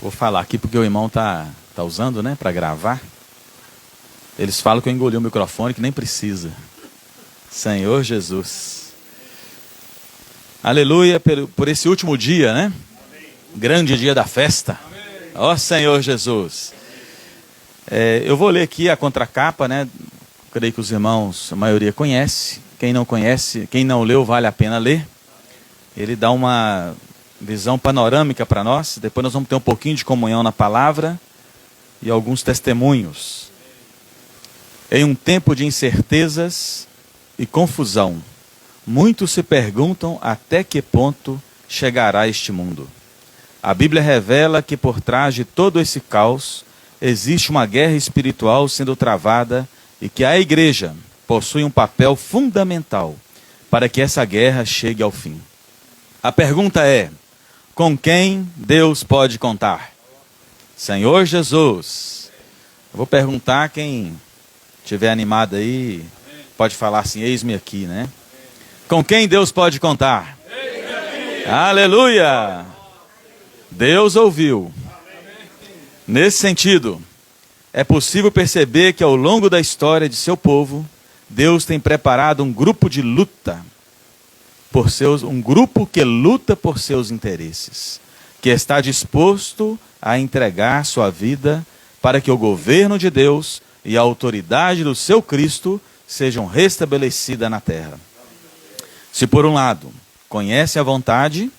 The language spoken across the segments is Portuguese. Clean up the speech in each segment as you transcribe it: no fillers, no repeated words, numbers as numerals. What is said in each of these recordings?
Vou falar aqui porque o irmão tá usando, né, para gravar. Eles falam que eu engoli o microfone, que nem precisa. Senhor Jesus. Aleluia por esse último dia, né? Grande dia da festa. Ó Senhor Jesus. Eu vou ler aqui a contracapa, né? Creio que os irmãos, a maioria conhece. Quem não conhece, quem não leu, vale a pena ler. Ele dá uma visão panorâmica para nós. Depois nós vamos ter um pouquinho de comunhão na palavra e alguns testemunhos. Em um tempo de incertezas e confusão, muitos se perguntam até que ponto chegará este mundo. A Bíblia revela que por trás de todo esse caos existe uma guerra espiritual sendo travada e que a igreja possui um papel fundamental para que essa guerra chegue ao fim. A pergunta é: com quem Deus pode contar? Senhor Jesus. Eu vou perguntar, quem estiver animado aí, pode falar assim: eis-me aqui, né? Com quem Deus pode contar? Aleluia! Deus ouviu. Nesse sentido, é possível perceber que ao longo da história de seu povo, Deus tem preparado um grupo de luta um grupo que luta por seus interesses, que está disposto a entregar sua vida para que o governo de Deus e a autoridade do seu Cristo sejam restabelecidas na terra. Se por um lado conhece a vontade,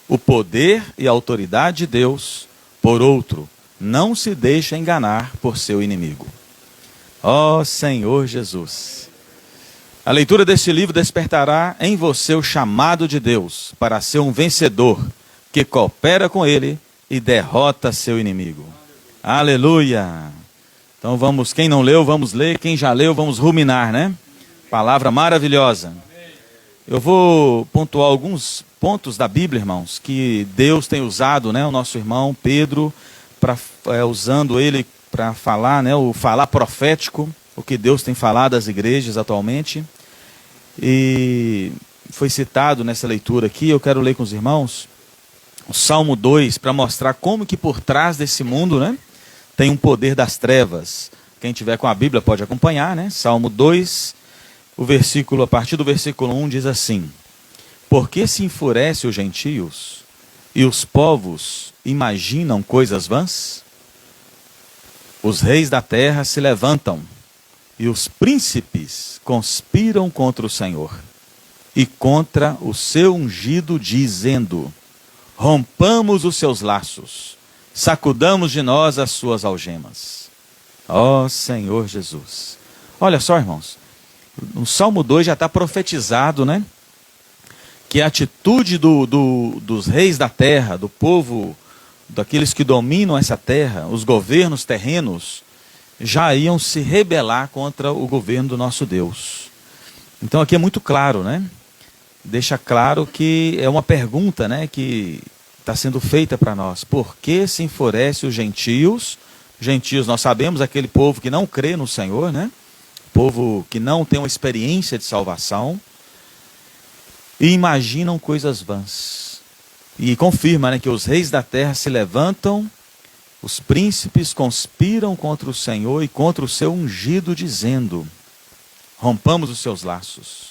o poder e a autoridade de Deus, por outro, não se deixa enganar por seu inimigo. Ó Senhor Jesus! A leitura deste livro despertará em você o chamado de Deus para ser um vencedor que coopera com Ele e derrota seu inimigo. Aleluia! Então vamos, quem não leu, vamos ler. Quem já leu, vamos ruminar, né? Palavra maravilhosa. Eu vou pontuar alguns pontos da Bíblia, irmãos, que Deus tem usado, né? O nosso irmão Pedro, usando ele para falar, né? O falar profético, o que Deus tem falado às igrejas atualmente. E foi citado nessa leitura aqui, eu quero ler com os irmãos, o Salmo 2, para mostrar como que por trás desse mundo, né, tem um poder das trevas. Quem tiver com a Bíblia pode acompanhar, né? Salmo 2, a partir do versículo 1 diz assim: Por que se enfurece os gentios e os povos imaginam coisas vãs? Os reis da terra se levantam e os príncipes conspiram contra o Senhor e contra o seu ungido, dizendo: rompamos os seus laços, sacudamos de nós as suas algemas. Ó Senhor Jesus! Olha só, irmãos, no Salmo 2 já está profetizado, né? Que a atitude dos reis da terra, do povo, daqueles que dominam essa terra, os governos terrenos, já iam se rebelar contra o governo do nosso Deus. Então aqui é muito claro, né? Deixa claro que é uma pergunta, né, que está sendo feita para nós. Por que se enfurece os gentios? Gentios, nós sabemos, aquele povo que não crê no Senhor, né? Povo que não tem uma experiência de salvação e imaginam coisas vãs. E confirma, né, que os reis da terra se levantam, os príncipes conspiram contra o Senhor e contra o seu ungido, dizendo: rompamos os seus laços,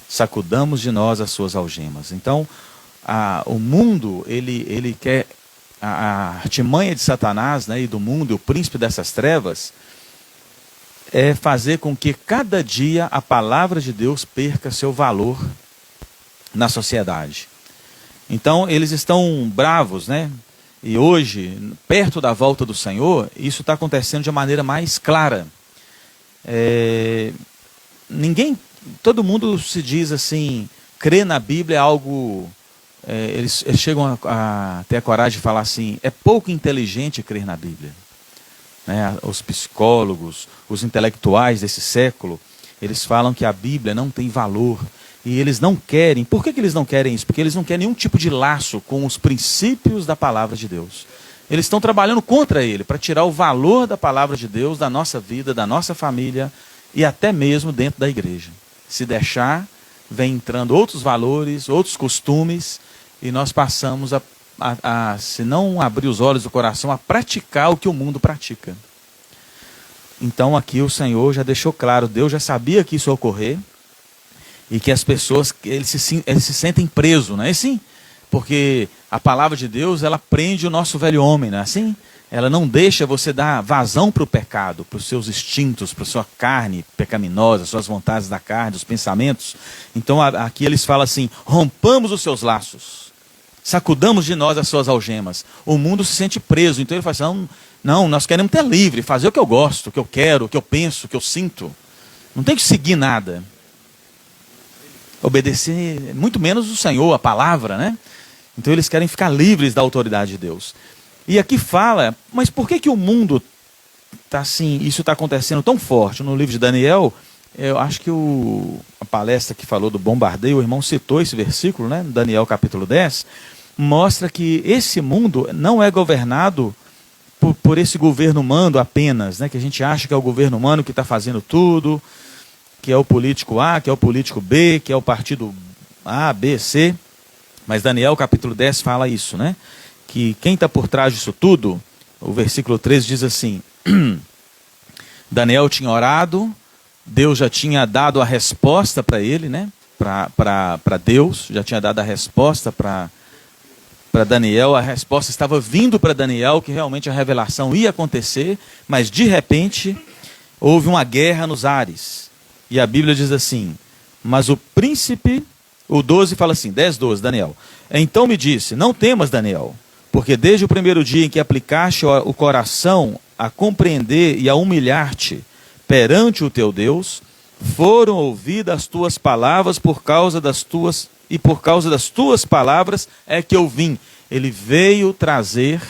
sacudamos de nós as suas algemas. Então, o mundo, ele quer, a artimanha de Satanás, né, e do mundo, o príncipe dessas trevas, é fazer com que cada dia a palavra de Deus perca seu valor na sociedade. Então, eles estão bravos, né? E hoje, perto da volta do Senhor, isso está acontecendo de maneira mais clara. Todo mundo se diz assim, crer na Bíblia é algo... eles chegam a ter a coragem de falar assim, é pouco inteligente crer na Bíblia. Né? Os psicólogos, os intelectuais desse século, eles falam que a Bíblia não tem valor. E eles não querem. Por que eles não querem isso? Porque eles não querem nenhum tipo de laço com os princípios da palavra de Deus. Eles estão trabalhando contra ele, para tirar o valor da palavra de Deus da nossa vida, da nossa família e até mesmo dentro da igreja. Se deixar, vem entrando outros valores, outros costumes, e nós passamos a se não abrir os olhos do coração a praticar o que o mundo pratica. Então aqui o Senhor já deixou claro, Deus já sabia que isso ia ocorrer, e que as pessoas, eles se sentem presos, não é assim? Porque a palavra de Deus, ela prende o nosso velho homem, não é assim? Ela não deixa você dar vazão para o pecado, para os seus instintos, para a sua carne pecaminosa, suas vontades da carne, os pensamentos. Então aqui eles falam assim, rompamos os seus laços, sacudamos de nós as suas algemas. O mundo se sente preso, então ele fala assim, não, nós queremos ter livre, fazer o que eu gosto, o que eu quero, o que eu penso, o que eu sinto. Não tem que seguir nada. Obedecer, muito menos o Senhor, a palavra, né? Então eles querem ficar livres da autoridade de Deus. E aqui fala, mas por que o mundo está assim, isso está acontecendo tão forte? No livro de Daniel, eu acho que a palestra que falou do bombardeio, o irmão citou esse versículo, né? Daniel capítulo 10, mostra que esse mundo não é governado por esse governo humano apenas, né? Que a gente acha que é o governo humano que está fazendo tudo, que é o político A, que é o político B, que é o partido A, B, C. Mas Daniel capítulo 10 fala isso, né? Que quem está por trás disso tudo, o versículo 13 diz assim, Daniel tinha orado, Deus já tinha dado a resposta para ele, né? Para Deus, já tinha dado a resposta para Daniel, a resposta estava vindo para Daniel, que realmente a revelação ia acontecer, mas de repente houve uma guerra nos ares. E a Bíblia diz assim, mas o príncipe, o 12 fala assim, 10:12, Daniel. Então me disse, não temas, Daniel, porque desde o primeiro dia em que aplicaste o coração a compreender e a humilhar-te perante o teu Deus, foram ouvidas as tuas palavras por causa das tuas palavras é que eu vim. Ele veio trazer,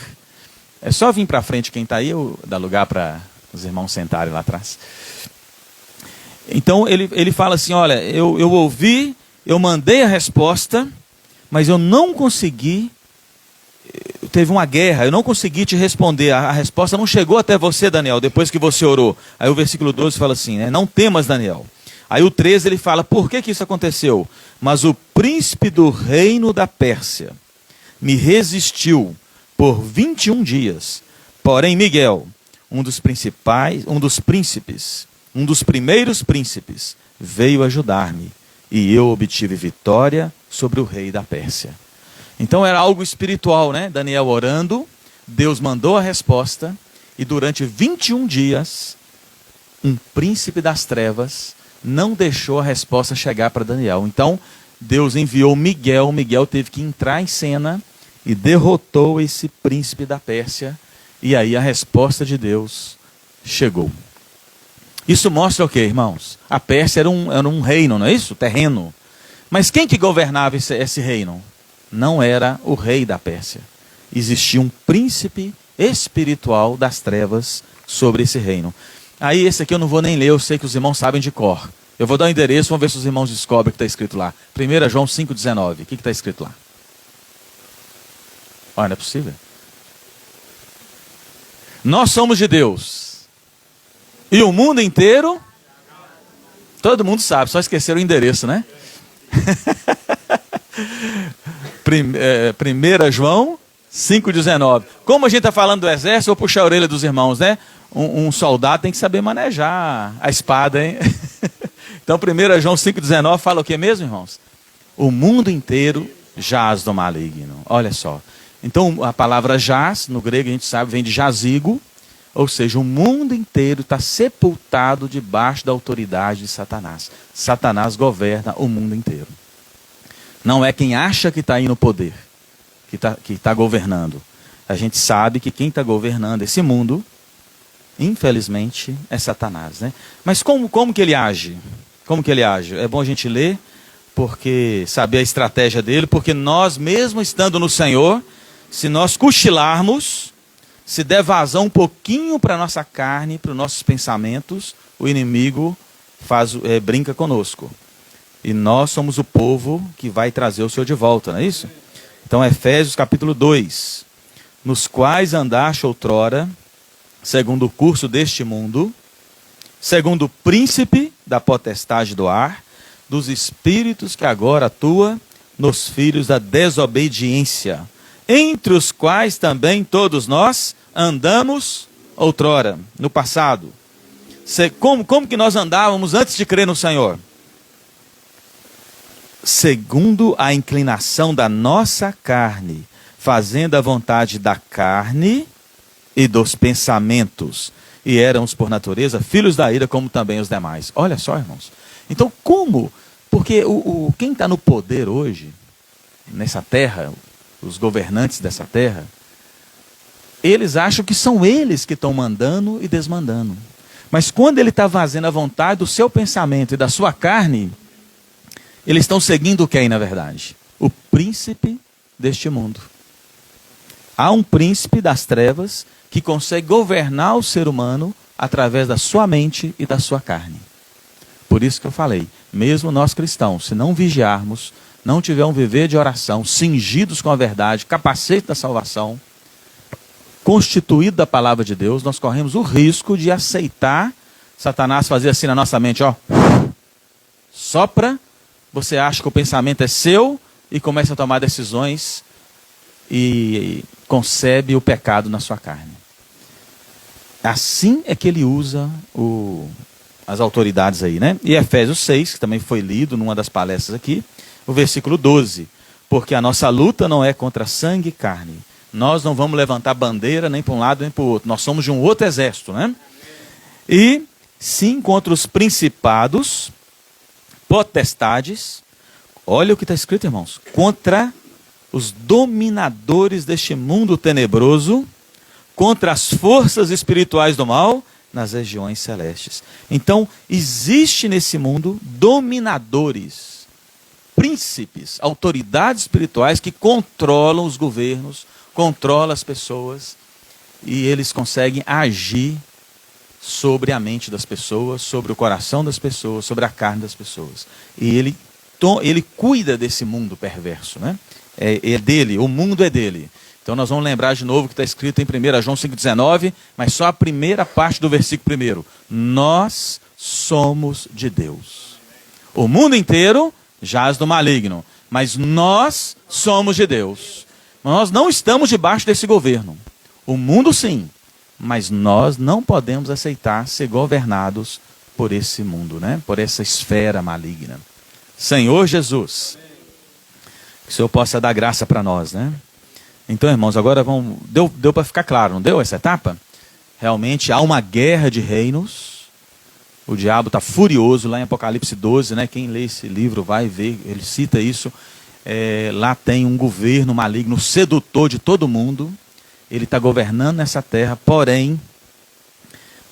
é só vir para frente quem está aí, ou dá lugar para os irmãos sentarem lá atrás. Então ele fala assim, olha, eu ouvi, eu mandei a resposta, mas eu não consegui, teve uma guerra, eu não consegui te responder, a resposta não chegou até você, Daniel, depois que você orou. Aí o versículo 12 fala assim, né, não temas, Daniel. Aí o 13 ele fala, por que isso aconteceu? Mas o príncipe do reino da Pérsia me resistiu por 21 dias. Porém Miguel, um dos primeiros príncipes, veio ajudar-me. E eu obtive vitória sobre o rei da Pérsia. Então era algo espiritual, né? Daniel orando, Deus mandou a resposta, e durante 21 dias, um príncipe das trevas não deixou a resposta chegar para Daniel. Então, Deus enviou Miguel teve que entrar em cena e derrotou esse príncipe da Pérsia, e aí a resposta de Deus chegou. Isso mostra o quê, irmãos? A Pérsia era um reino, não é isso? Terreno. Mas quem que governava esse reino? Não era o rei da Pérsia. Existia um príncipe espiritual das trevas sobre esse reino. Aí esse aqui eu não vou nem ler, eu sei que os irmãos sabem de cor. Eu vou dar o endereço, vamos ver se os irmãos descobrem o que está escrito lá. 1 João 5,19. O que está escrito lá? Olha, não é possível. Nós somos de Deus. E o mundo inteiro, todo mundo sabe, só esqueceram o endereço, né? 1 João 5,19. Como a gente está falando do exército, eu vou puxar a orelha dos irmãos, né? Um soldado tem que saber manejar a espada, hein? Então 1 João 5,19 fala o que mesmo, irmãos? O mundo inteiro jaz do maligno. Olha só. Então a palavra jaz, no grego a gente sabe, vem de jazigo. Ou seja, o mundo inteiro está sepultado debaixo da autoridade de Satanás. Satanás governa o mundo inteiro. Não é quem acha que está aí no poder, que está governando. A gente sabe que quem está governando esse mundo, infelizmente, é Satanás, né? Mas como que ele age? Como que ele age? É bom a gente ler, porque saber a estratégia dele, porque nós mesmo estando no Senhor, se nós cochilarmos, se der vazão um pouquinho para a nossa carne, para os nossos pensamentos, o inimigo brinca conosco. E nós somos o povo que vai trazer o Senhor de volta, não é isso? Então, Efésios capítulo 2. Nos quais andaste outrora, segundo o curso deste mundo, segundo o príncipe da potestade do ar, dos espíritos que agora atua nos filhos da desobediência, entre os quais também todos nós andamos outrora, no passado. Como que nós andávamos antes de crer no Senhor? Segundo a inclinação da nossa carne, fazendo a vontade da carne e dos pensamentos. E éramos, por natureza, filhos da ira, como também os demais. Olha só, irmãos. Então, como? Porque quem está no poder hoje, nessa terra, os governantes dessa terra, eles acham que são eles que estão mandando e desmandando. Mas quando ele está fazendo a vontade do seu pensamento e da sua carne, eles estão seguindo quem, na verdade? O príncipe deste mundo. Há um príncipe das trevas que consegue governar o ser humano através da sua mente e da sua carne. Por isso que eu falei, mesmo nós cristãos, se não vigiarmos, não tiver um viver de oração, cingidos com a verdade, capacete da salvação, constituído da palavra de Deus, nós corremos o risco de aceitar Satanás fazer assim na nossa mente, ó, sopra, você acha que o pensamento é seu e começa a tomar decisões e concebe o pecado na sua carne. Assim é que ele usa as autoridades aí, né? E Efésios 6, que também foi lido numa das palestras aqui, o versículo 12. Porque a nossa luta não é contra sangue e carne. Nós não vamos levantar bandeira nem para um lado nem para o outro. Nós somos de um outro exército, né? E sim contra os principados, potestades. Olha o que está escrito, irmãos. Contra os dominadores deste mundo tenebroso, contra as forças espirituais do mal nas regiões celestes. Então, existe nesse mundo dominadores, príncipes, autoridades espirituais que controlam os governos, controlam as pessoas, e eles conseguem agir sobre a mente das pessoas, sobre o coração das pessoas, sobre a carne das pessoas. E ele cuida desse mundo perverso, né? É dele, o mundo é dele. Então nós vamos lembrar de novo que está escrito em 1 João 5,19, mas só a primeira parte do versículo 1. Nós somos de Deus. O mundo inteiro jaz do maligno, mas nós somos de Deus. Nós não estamos debaixo desse governo. O mundo sim, mas nós não podemos aceitar ser governados por esse mundo, né? Por essa esfera maligna. Senhor Jesus, que o Senhor possa dar graça para nós, né? Então, irmãos, agora vamos... Deu para ficar claro, não deu essa etapa? Realmente há uma guerra de reinos. O diabo está furioso lá em Apocalipse 12, né? Quem lê esse livro vai ver, ele cita isso. Lá tem um governo maligno, sedutor de todo mundo. Ele está governando nessa terra, porém,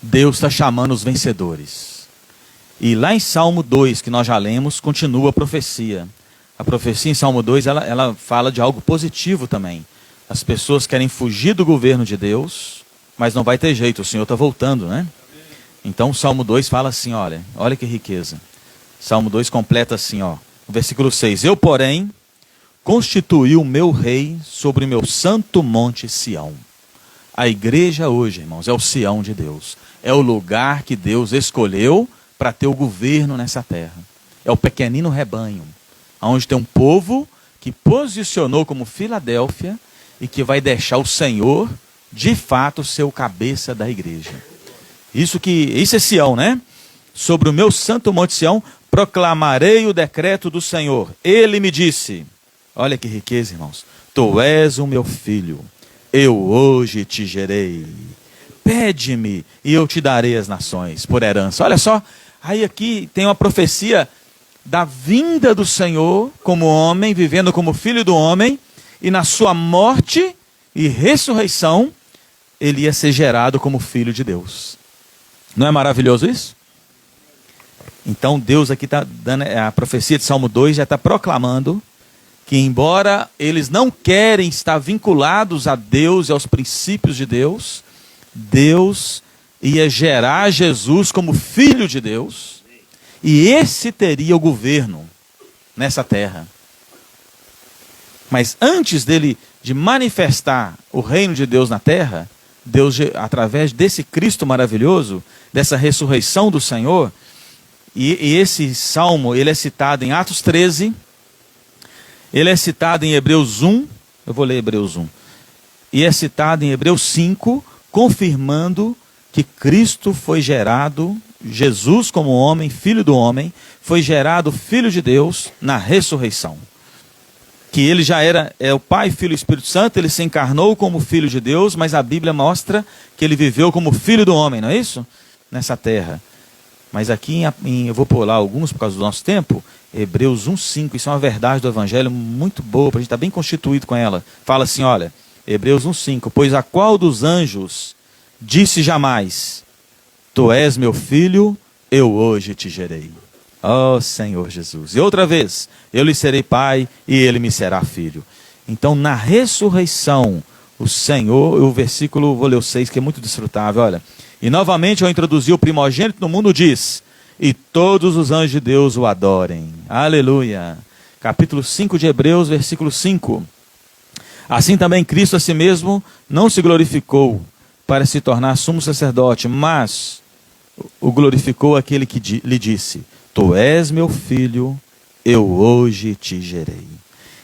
Deus está chamando os vencedores. E lá em Salmo 2, que nós já lemos, continua a profecia. A profecia em Salmo 2, ela fala de algo positivo também. As pessoas querem fugir do governo de Deus, mas não vai ter jeito, o Senhor está voltando, né? Então o Salmo 2 fala assim, olha que riqueza. Salmo 2 completa assim, ó, o versículo 6. Eu, porém, constituí o meu rei sobre o meu santo monte Sião. A igreja hoje, irmãos, é o Sião de Deus. É o lugar que Deus escolheu para ter o governo nessa terra. É o pequenino rebanho, onde tem um povo que posicionou como Filadélfia e que vai deixar o Senhor, de fato, ser o cabeça da igreja. Isso é Sião, né? Sobre o meu santo monte Sião, proclamarei o decreto do Senhor. Ele me disse, olha que riqueza, irmãos. Tu és o meu filho, eu hoje te gerei. Pede-me e eu te darei as nações por herança. Olha só, aí aqui tem uma profecia da vinda do Senhor como homem, vivendo como filho do homem, e na sua morte e ressurreição, ele ia ser gerado como filho de Deus. Não é maravilhoso isso? Então Deus aqui está dando, a profecia de Salmo 2 já está proclamando que embora eles não querem estar vinculados a Deus e aos princípios de Deus, Deus ia gerar Jesus como filho de Deus, e esse teria o governo nessa terra. Mas antes de manifestar o reino de Deus na terra, Deus, através desse Cristo maravilhoso, dessa ressurreição do Senhor, e esse salmo, ele é citado em Atos 13, ele é citado em Hebreus 1, Eu vou ler Hebreus 1. E é citado em Hebreus 5, confirmando que Cristo foi gerado, Jesus como homem, filho do homem, foi gerado filho de Deus na ressurreição. Que ele já era o Pai, Filho e Espírito Santo, ele se encarnou como filho de Deus, mas a Bíblia mostra que ele viveu como filho do homem, não é isso? Nessa terra. Mas aqui, eu vou pular alguns por causa do nosso tempo, Hebreus 1,5, isso é uma verdade do Evangelho muito boa, para a gente estar bem constituído com ela. Fala assim, olha, Hebreus 1,5, pois a qual dos anjos disse jamais, tu és meu filho, eu hoje te gerei. Ó Senhor Jesus. E outra vez, eu lhe serei pai e ele me será filho. Então, na ressurreição, o Senhor, o versículo, vou ler o 6, que é muito desfrutável, olha. E novamente, ao introduzir o primogênito no mundo, diz, e todos os anjos de Deus o adorem. Aleluia. Capítulo 5 de Hebreus, versículo 5. Assim também Cristo a si mesmo não se glorificou para se tornar sumo sacerdote, mas o glorificou aquele que lhe disse, tu és meu filho, eu hoje te gerei.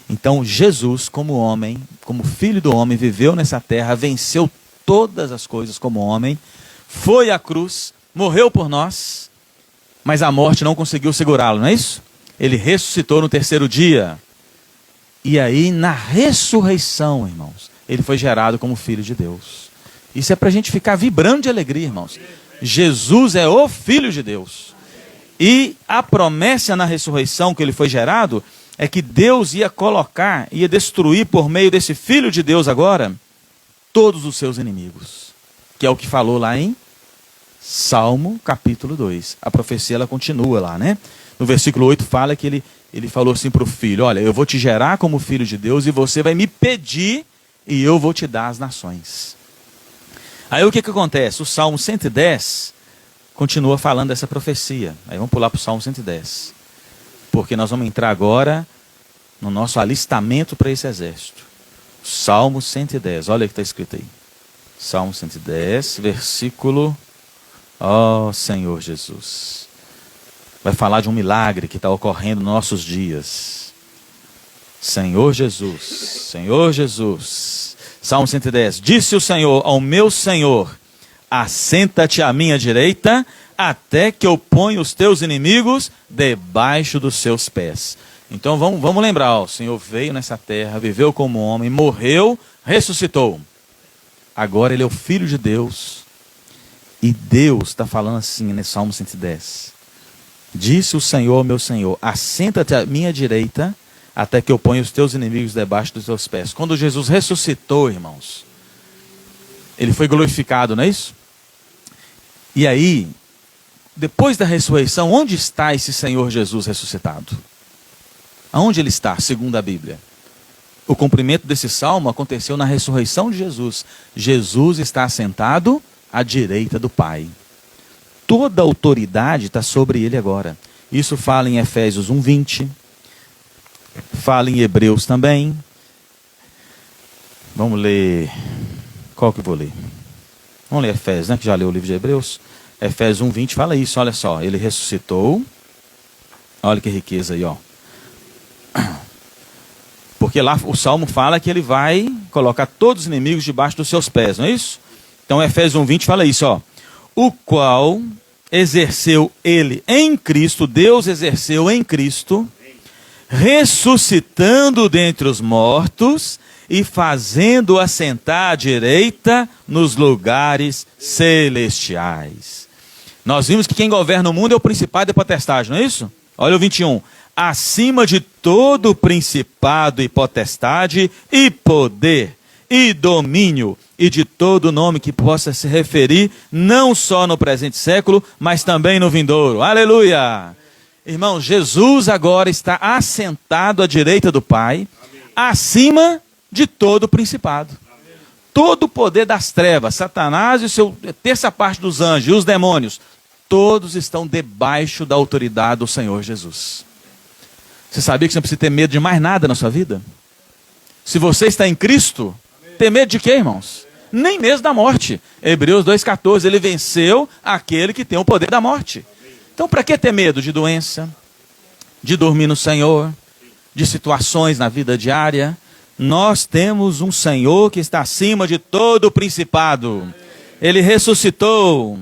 Então Jesus, como homem, como filho do homem, viveu nessa terra, venceu todas as coisas como homem, foi à cruz, morreu por nós, mas a morte não conseguiu segurá-lo, não é isso? Ele ressuscitou no terceiro dia. E aí, na ressurreição, irmãos, ele foi gerado como filho de Deus. Isso é para a gente ficar vibrando de alegria, irmãos. Jesus é o Filho de Deus. E a promessa na ressurreição que ele foi gerado é que Deus ia colocar, ia destruir por meio desse Filho de Deus agora, todos os seus inimigos. Que é o que falou lá em Salmo capítulo 2. A profecia ela continua lá, né? No versículo 8 fala que ele falou assim para o filho, olha, eu vou te gerar como filho de Deus e você vai me pedir e eu vou te dar as nações. Aí o que acontece? O Salmo 110 continua falando dessa profecia. Aí vamos pular para o Salmo 110. Porque nós vamos entrar agora no nosso alistamento para esse exército. Salmo 110, olha o que está escrito aí. Salmo 110, versículo... Ó Senhor Jesus. Vai falar de um milagre que está ocorrendo nos nossos dias. Senhor Jesus, Senhor Jesus. Salmo 110. Disse o Senhor ao meu Senhor, assenta-te à minha direita, até que eu ponha os teus inimigos debaixo dos seus pés. Então vamos lembrar, ó, o Senhor veio nessa terra, viveu como homem, morreu, ressuscitou. Agora ele é o Filho de Deus. E Deus está falando assim nesse Salmo 110. Disse o Senhor ao meu Senhor, assenta-te à minha direita, até que eu ponha os teus inimigos debaixo dos teus pés. Quando Jesus ressuscitou, irmãos, ele foi glorificado, não é isso? E aí, depois da ressurreição, onde está esse Senhor Jesus ressuscitado? Aonde ele está, segundo a Bíblia? O cumprimento desse salmo aconteceu na ressurreição de Jesus. Jesus está assentado à direita do Pai. Toda a autoridade está sobre ele agora. Isso fala em Efésios 1:20. Fala em Hebreus também. Vamos ler. Qual que eu vou ler? Vamos ler Efésios, né? Que já leu o livro de Hebreus. Efésios 1:20 fala isso, olha só. Ele ressuscitou. Olha que riqueza aí, ó. Porque lá o Salmo fala que ele vai colocar todos os inimigos debaixo dos seus pés, não é isso? Então Efésios 1:20 fala isso, ó. O qual exerceu ele em Cristo, Deus exerceu em Cristo, ressuscitando dentre os mortos e fazendo assentar à direita nos lugares celestiais. Nós vimos que quem governa o mundo é o principado e a potestade, não é isso? Olha o 21. Acima de todo principado e potestade e poder e domínio e de todo nome que possa se referir, não só no presente século, mas também no vindouro. Aleluia! Irmão, Jesus agora está assentado à direita do Pai, acima de todo principado. Todo o poder das trevas, Satanás e seu terça parte dos anjos e os demônios, todos estão debaixo da autoridade do Senhor Jesus. Você sabia que você não precisa ter medo de mais nada na sua vida? Se você está em Cristo, ter medo de quê, irmãos? Nem mesmo da morte. Hebreus 2,14, ele venceu aquele que tem o poder da morte. Então, para que ter medo de doença, de dormir no Senhor, de situações na vida diária? Nós temos um Senhor que está acima de todo o principado. Ele ressuscitou.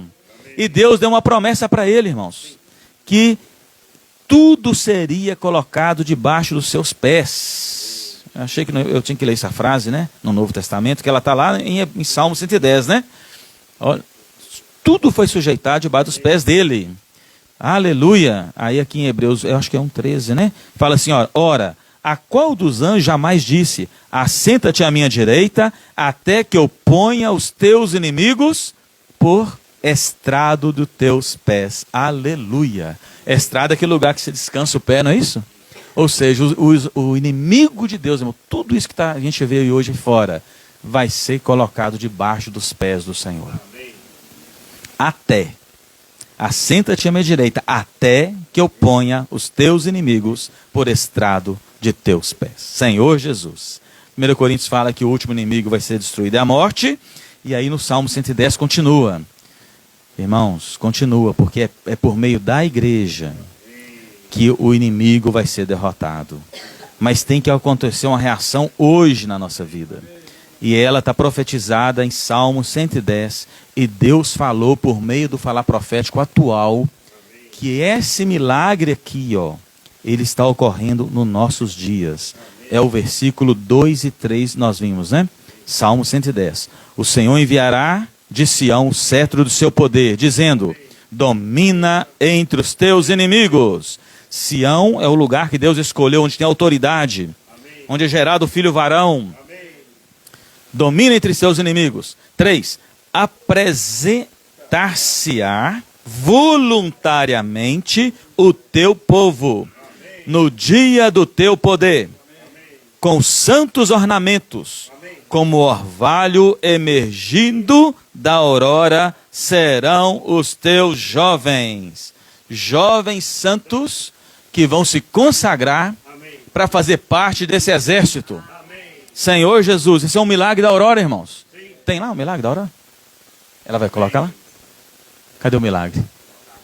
E Deus deu uma promessa para ele, irmãos, que tudo seria colocado debaixo dos seus pés. Eu achei que eu tinha que ler essa frase, né? No Novo Testamento, que ela está lá em Salmo 110, né? Olha, tudo foi sujeitado debaixo dos pés dele. Aleluia. Aí aqui em Hebreus, eu acho que é 1:13, né? Fala assim, ó, ora, a qual dos anjos jamais disse, assenta-te à minha direita, até que eu ponha os teus inimigos por estrado dos teus pés. Aleluia. Estrada é aquele lugar que você descansa o pé, não é isso? Ou seja, o inimigo de Deus, irmão, tudo isso que a gente vê hoje fora, vai ser colocado debaixo dos pés do Senhor. Até. Assenta-te à minha direita, até que eu ponha os teus inimigos por estrado de teus pés. Senhor Jesus. 1 Coríntios fala que o último inimigo vai ser destruído, é a morte. E aí no Salmo 110 continua. Irmãos, continua, porque é por meio da igreja que o inimigo vai ser derrotado. Mas tem que acontecer uma reação hoje na nossa vida. E ela está profetizada em Salmo 110. E Deus falou por meio do falar profético atual, que esse milagre aqui, ó, ele está ocorrendo nos nossos dias. É o versículo 2 e 3, nós vimos, né? Salmo 110. O Senhor enviará de Sião o cetro do seu poder, dizendo, domina entre os teus inimigos. Sião é o lugar que Deus escolheu, onde tem autoridade, onde é gerado o filho varão. Domina entre os seus inimigos. 3. Apresentar-se-á voluntariamente o teu povo no dia do teu poder, com santos ornamentos, como orvalho emergindo da aurora, serão os teus jovens. Jovens santos que vão se consagrar para fazer parte desse exército. Senhor Jesus, esse é um milagre da aurora, irmãos. Tem lá o milagre da aurora? Ela vai colocar lá? Cadê o milagre?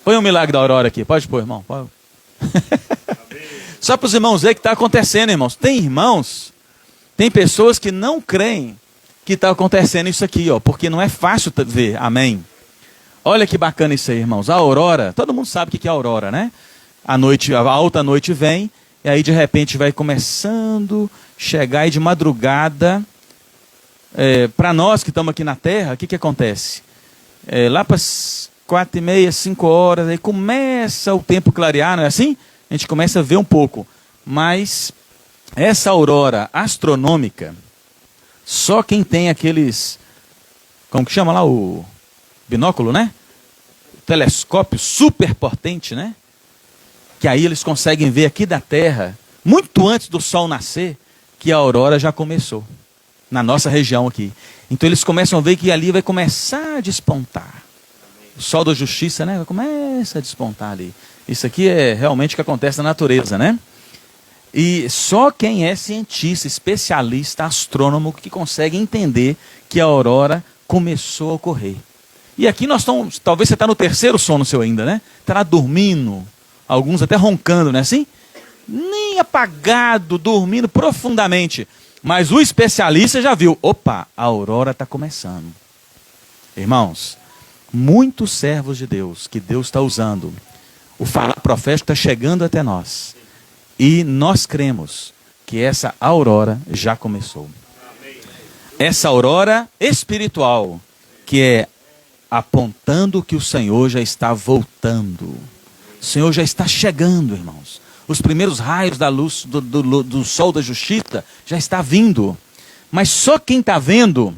Põe o milagre da aurora aqui. Pode pôr, irmão. Pode. Só para os irmãos verem o que está acontecendo, irmãos. Tem irmãos, tem pessoas que não creem que está acontecendo isso aqui, ó, porque não é fácil ver. Amém? Olha que bacana isso aí, irmãos. A aurora, todo mundo sabe o que é a aurora, né? A noite, a alta noite vem, e aí de repente vai começando a chegar aí de madrugada. Para nós que estamos aqui na terra, o que acontece? Lá para as 4:30, 5 horas, aí começa o tempo clarear, não é assim? A gente começa a ver um pouco. Mas essa aurora astronômica, só quem tem aqueles, como que chama lá, o binóculo, né? O telescópio super potente, né? Que aí eles conseguem ver aqui da Terra, muito antes do sol nascer, que a aurora já começou. Na nossa região aqui. Então eles começam a ver que ali vai começar a despontar. O sol da justiça, né? Começa a despontar ali. Isso aqui é realmente o que acontece na natureza, né? E só quem é cientista, especialista, astrônomo, que consegue entender que a aurora começou a ocorrer. E aqui nós estamos, talvez você está no terceiro sono seu ainda, né? Está lá dormindo, alguns até roncando, não é assim? Nem apagado, dormindo profundamente. Mas o especialista já viu, opa, a aurora está começando. Irmãos, muitos servos de Deus, que Deus está usando, o falar profético está chegando até nós. E nós cremos que essa aurora já começou. Essa aurora espiritual, que é apontando que o Senhor já está voltando. O Senhor já está chegando, irmãos. Os primeiros raios da luz do sol da justiça já está vindo. Mas só quem está vendo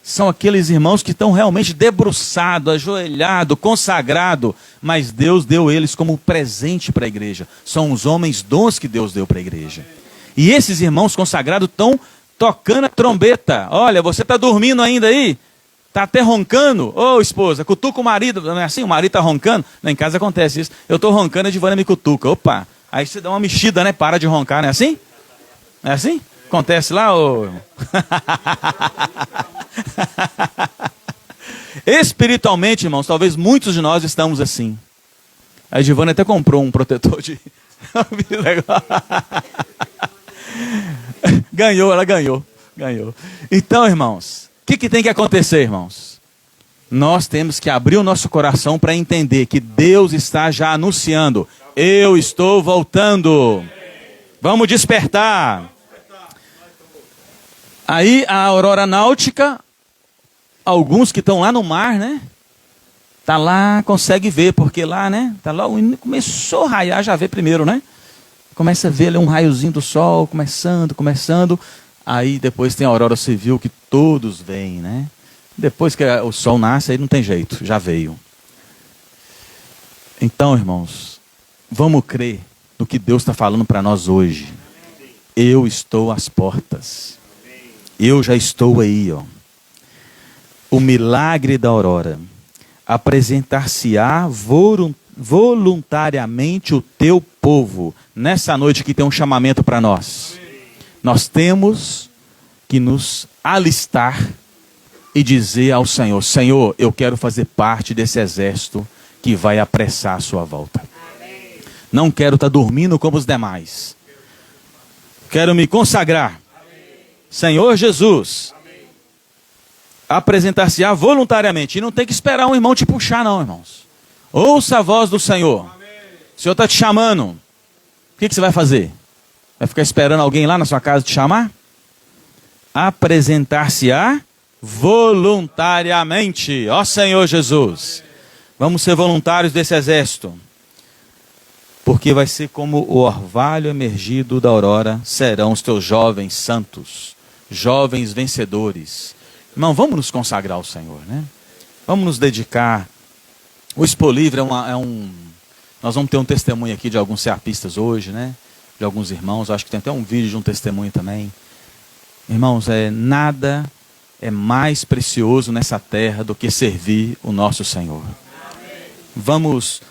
são aqueles irmãos que estão realmente debruçados, ajoelhados, consagrados. Mas Deus deu eles como presente para a igreja. São os homens dons que Deus deu para a igreja. E esses irmãos consagrados estão tocando a trombeta. Olha, você está dormindo ainda aí? Está até roncando? Ô esposa, cutuca o marido. Não é assim? O marido está roncando? Lá em casa acontece isso. Eu estou roncando, a Divana me cutuca. Opa! Aí você dá uma mexida, né? Para de roncar, não é assim? Não é assim? Acontece lá, ô... Espiritualmente, irmãos, talvez muitos de nós estamos assim. A Divana até comprou um protetor de... Ganhou, ela ganhou. Ganhou. Então, irmãos, o que tem que acontecer, irmãos? Nós temos que abrir o nosso coração para entender que Deus está já anunciando: eu estou voltando. Vamos despertar. Aí a aurora náutica, alguns que estão lá no mar, né? Tá lá, consegue ver, porque lá, né? Tá lá, começou a raiar, já vê primeiro, né? Começa a ver ali um raiozinho do sol, começando. Aí depois tem a aurora civil que todos veem, né? Depois que o sol nasce, aí não tem jeito, já veio. Então, irmãos, vamos crer no que Deus está falando para nós hoje. Eu estou às portas. Eu já estou aí, ó. O milagre da aurora. Apresentar-se-á voluntariamente o teu povo. Nessa noite que tem um chamamento para nós. Nós temos que nos alistar e dizer ao Senhor: Senhor, eu quero fazer parte desse exército que vai apressar a sua volta. Não quero estar dormindo como os demais. Quero me consagrar. Senhor Jesus, apresentar-se-á voluntariamente. E não tem que esperar um irmão te puxar, não, irmãos. Ouça a voz do Senhor. O Senhor está te chamando. O que você vai fazer? Vai ficar esperando alguém lá na sua casa te chamar? Apresentar-se-á voluntariamente. Ó Senhor Jesus, vamos ser voluntários desse exército. Porque vai ser como o orvalho emergido da aurora, serão os teus jovens santos, jovens vencedores. Irmão, vamos nos consagrar ao Senhor, né? Vamos nos dedicar. O Expo Livre nós vamos ter um testemunho aqui de alguns ceapistas hoje, né? De alguns irmãos. Acho que tem até um vídeo de um testemunho também. Irmãos, nada é mais precioso nessa terra do que servir o nosso Senhor. Vamos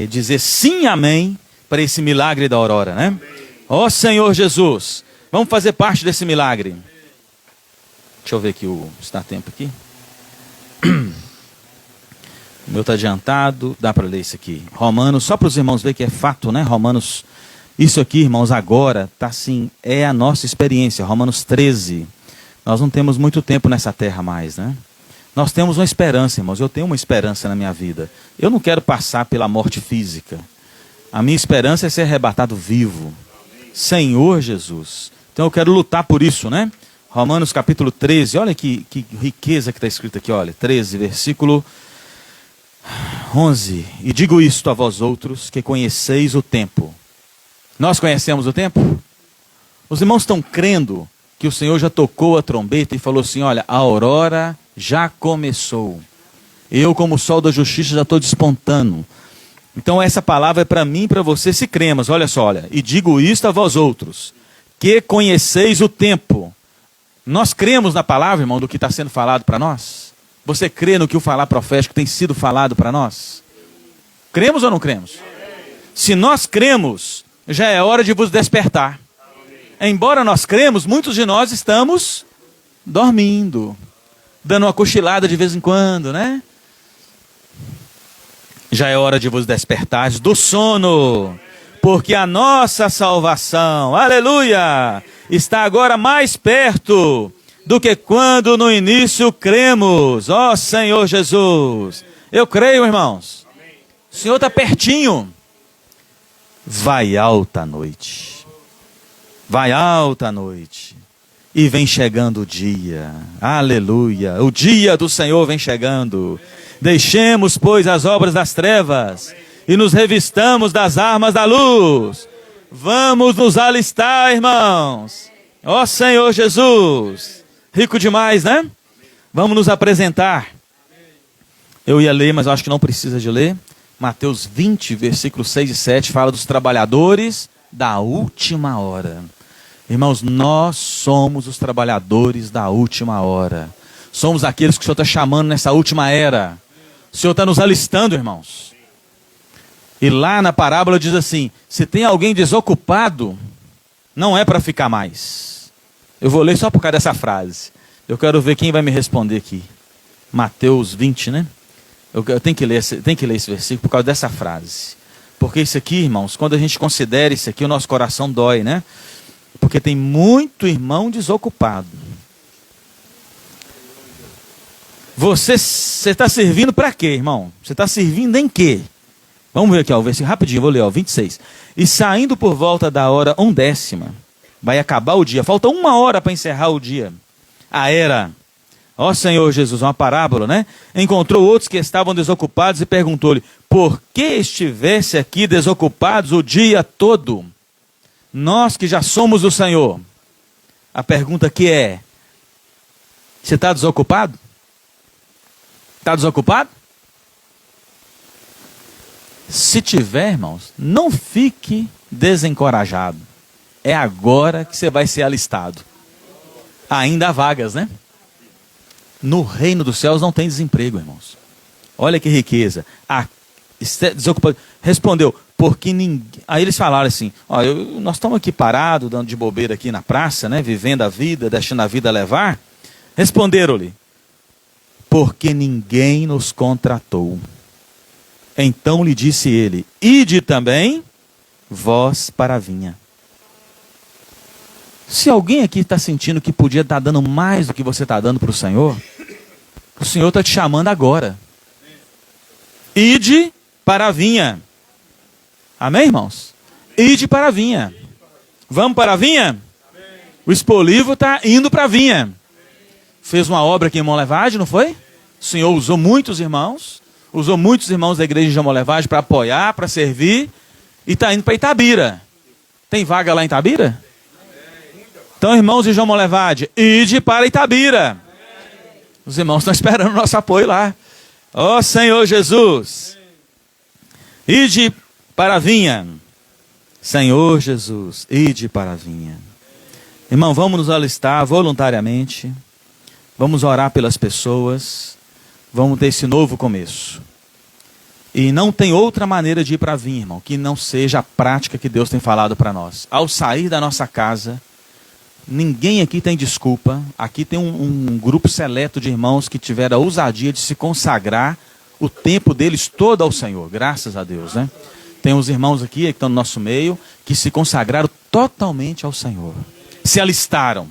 dizer sim, amém, para esse milagre da aurora, né? Ó Senhor Jesus, vamos fazer parte desse milagre. Deixa eu ver aqui se dá tempo aqui. O meu está adiantado, dá para ler isso aqui. Romanos, só para os irmãos verem que é fato, né? Romanos, isso aqui, irmãos, agora tá assim, é a nossa experiência. Romanos 13. Nós não temos muito tempo nessa terra mais, né? Nós temos uma esperança, irmãos. Eu tenho uma esperança na minha vida. Eu não quero passar pela morte física. A minha esperança é ser arrebatado vivo. Senhor Jesus. Então eu quero lutar por isso, né? Romanos capítulo 13, olha que riqueza que está escrito aqui, olha. 13, versículo 11. E digo isto a vós outros, que conheceis o tempo. Nós conhecemos o tempo? Os irmãos estão crendo que o Senhor já tocou a trombeta e falou assim: olha, a aurora já começou. Eu, como sol da justiça, já estou despontando. Então essa palavra é para mim e para você, se cremos. Olha só, olha. E digo isto a vós outros, que conheceis o tempo. Nós cremos na palavra, irmão, do que está sendo falado para nós? Você crê no que o falar profético tem sido falado para nós? Cremos ou não cremos? Se nós cremos, já é hora de vos despertar. Embora nós cremos, muitos de nós estamos dormindo, dando uma cochilada de vez em quando, né? Já é hora de vos despertar do sono, porque a nossa salvação, aleluia, está agora mais perto do que quando no início cremos. Ó Senhor Jesus, eu creio, irmãos. O Senhor está pertinho. Vai alta a noite. Vai alta a noite. E vem chegando o dia. Aleluia. O dia do Senhor vem chegando. Deixemos, pois, as obras das trevas e nos revistamos das armas da luz. Vamos nos alistar, irmãos. Ó Senhor Jesus. Rico demais, né? Vamos nos apresentar. Eu ia ler, mas eu acho que não precisa de ler. Mateus 20, versículos 6 e 7, fala dos trabalhadores da última hora. Irmãos, nós somos os trabalhadores da última hora. Somos aqueles que o Senhor está chamando nessa última era. O Senhor está nos alistando, irmãos. E lá na parábola diz assim: se tem alguém desocupado, não é para ficar mais. Eu vou ler só por causa dessa frase. Eu quero ver quem vai me responder aqui. Mateus 20, né? Eu tenho que ler esse versículo por causa dessa frase. Porque isso aqui, irmãos, quando a gente considera isso aqui, o nosso coração dói, né? Porque Porque tem muito irmão desocupado. Você está servindo para quê, irmão? Você está servindo em quê? Vamos ver aqui, ó, o versículo rapidinho, vou ler, ó, 26. E saindo por volta da hora 1ª, vai acabar o dia, falta 1 hora para encerrar o dia. A era, ó Senhor Jesus, uma parábola, né? Encontrou outros que estavam desocupados e perguntou-lhe, por que estivesse aqui desocupados o dia todo? Nós que já somos do Senhor. A pergunta aqui é, você está desocupado? Está desocupado? Se tiver, irmãos, não fique desencorajado. É agora que você vai ser alistado. Ainda há vagas, né? No reino dos céus não tem desemprego, irmãos. Olha que riqueza. Desocupado. Respondeu, porque ninguém... Aí eles falaram assim, ó, nós estamos aqui parados, dando de bobeira aqui na praça, né? Vivendo a vida, deixando a vida levar. Responderam-lhe, porque ninguém nos contratou. Então lhe disse ele, ide também vós para a vinha. Se alguém aqui está sentindo que podia estar dando mais do que você está dando para o Senhor está te chamando agora. Ide para a vinha. Amém, irmãos? Ide para a vinha. Vamos para a vinha? O Expolivo está indo para a vinha. Fez uma obra aqui em Monlevade, não foi? O Senhor usou muitos irmãos da igreja de Monlevade para apoiar, para servir, e está indo para Itabira. Tem vaga lá em Itabira? Então, irmãos de João Monlevade, ide para Itabira. Os irmãos estão esperando o nosso apoio lá. Ó Senhor Jesus, ide para a vinha. Senhor Jesus, ide para a vinha. Irmão, vamos nos alistar voluntariamente. Vamos orar pelas pessoas. Vamos ter esse novo começo. E não tem outra maneira de ir para a vinha, irmão, que não seja a prática que Deus tem falado para nós. Ao sair da nossa casa, ninguém aqui tem desculpa. Aqui tem um grupo seleto de irmãos que tiveram a ousadia de se consagrar o tempo deles todo ao Senhor. Graças a Deus, né? Tem uns irmãos aqui que estão no nosso meio, que se consagraram totalmente ao Senhor. Se alistaram.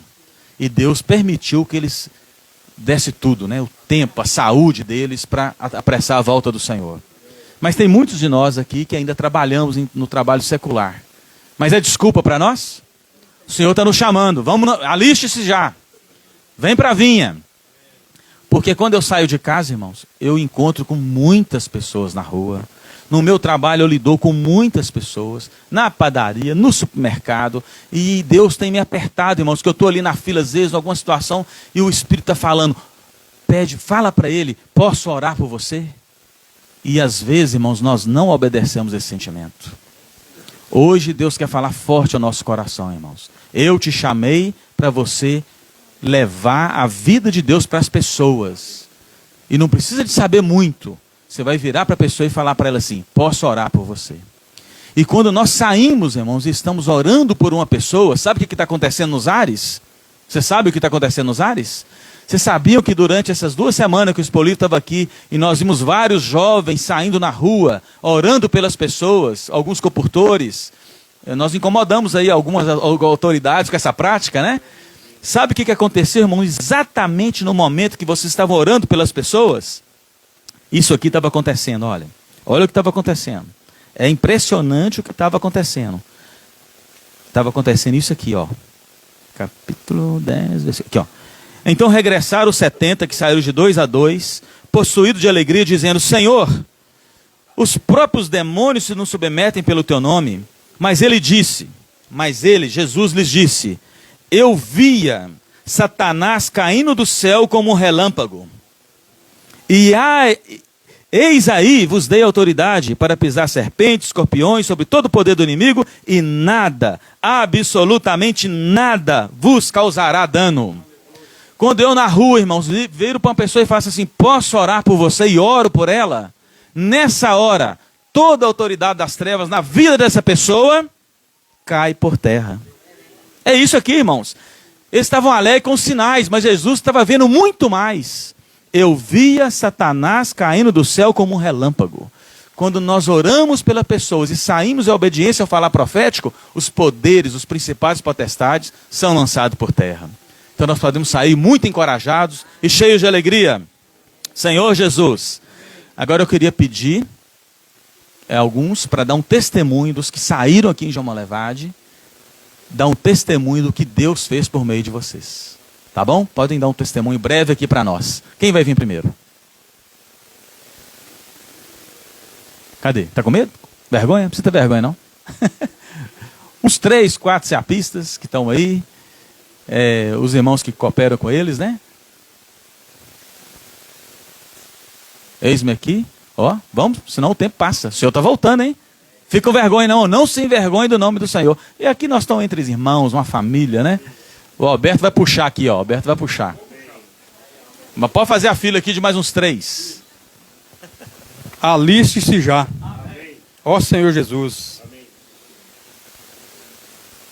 E Deus permitiu que eles desse tudo, né? O tempo, a saúde deles para apressar a volta do Senhor. Mas tem muitos de nós aqui que ainda trabalhamos no trabalho secular. Mas é desculpa para nós? O Senhor está nos chamando. Aliste-se já. Vem para a vinha. Porque quando eu saio de casa, irmãos, eu encontro com muitas pessoas na rua. No meu trabalho eu lido com muitas pessoas. Na padaria, no supermercado. E Deus tem me apertado, irmãos, que eu estou ali na fila, às vezes, em alguma situação, e o Espírito está falando. Fala para ele, posso orar por você? E às vezes, irmãos, nós não obedecemos esse sentimento. Hoje Deus quer falar forte ao nosso coração, irmãos. Eu te chamei para você levar a vida de Deus para as pessoas. E não precisa de saber muito. Você vai virar para a pessoa e falar para ela assim, posso orar por você? E quando nós saímos, irmãos, e estamos orando por uma pessoa, sabe o que está acontecendo nos ares? Você sabe o que está acontecendo nos ares? Vocês sabiam que durante essas 2 semanas que o Expolivo estava aqui, e nós vimos vários jovens saindo na rua, orando pelas pessoas, alguns compultores. Nós incomodamos aí algumas autoridades com essa prática, né? Sabe o que aconteceu, irmão? Exatamente no momento que vocês estavam orando pelas pessoas, isso aqui estava acontecendo, olha. Olha o que estava acontecendo. É impressionante o que estava acontecendo. Estava acontecendo isso aqui, ó. Capítulo 10, versículo. Aqui, ó. Então regressaram os 70 que saíram de 2 a 2, possuídos de alegria, dizendo, Senhor, os próprios demônios se nos submetem pelo teu nome. Mas ele, Jesus lhes disse, eu via Satanás caindo do céu como um relâmpago. E eis aí vos dei autoridade para pisar serpentes, escorpiões, sobre todo o poder do inimigo, e nada, absolutamente nada, vos causará dano. Quando eu na rua, irmãos, viro para uma pessoa e faço assim, posso orar por você? E oro por ela. Nessa hora, toda a autoridade das trevas na vida dessa pessoa cai por terra. É isso aqui, irmãos. Eles estavam alegres com sinais, mas Jesus estava vendo muito mais. Eu via Satanás caindo do céu como um relâmpago. quando nós oramos pelas pessoas e saímos em obediência ao falar profético, os poderes, os principais potestades são lançados por terra. Então nós podemos sair muito encorajados e cheios de alegria. Senhor Jesus, agora eu queria pedir alguns para dar um testemunho dos que saíram aqui em João Molevade, dar um testemunho do que Deus fez por meio de vocês. Tá bom? Podem dar um testemunho breve aqui para nós. Quem vai vir primeiro? Cadê? Tá com medo? Vergonha? Não precisa ter vergonha, não. Os 3, 4 ceapistas que estão aí, os irmãos que cooperam com eles, né? Eis-me aqui. Ó, vamos, senão o tempo passa. O Senhor está voltando, hein? Fica com vergonha, não. Não se envergonhe do nome do Senhor. E aqui nós estamos entre os irmãos, uma família, né? O Alberto vai puxar aqui, ó. O Alberto vai puxar. Mas pode fazer a fila aqui de mais uns 3. Aliste-se já. Ó Senhor Jesus. Amém.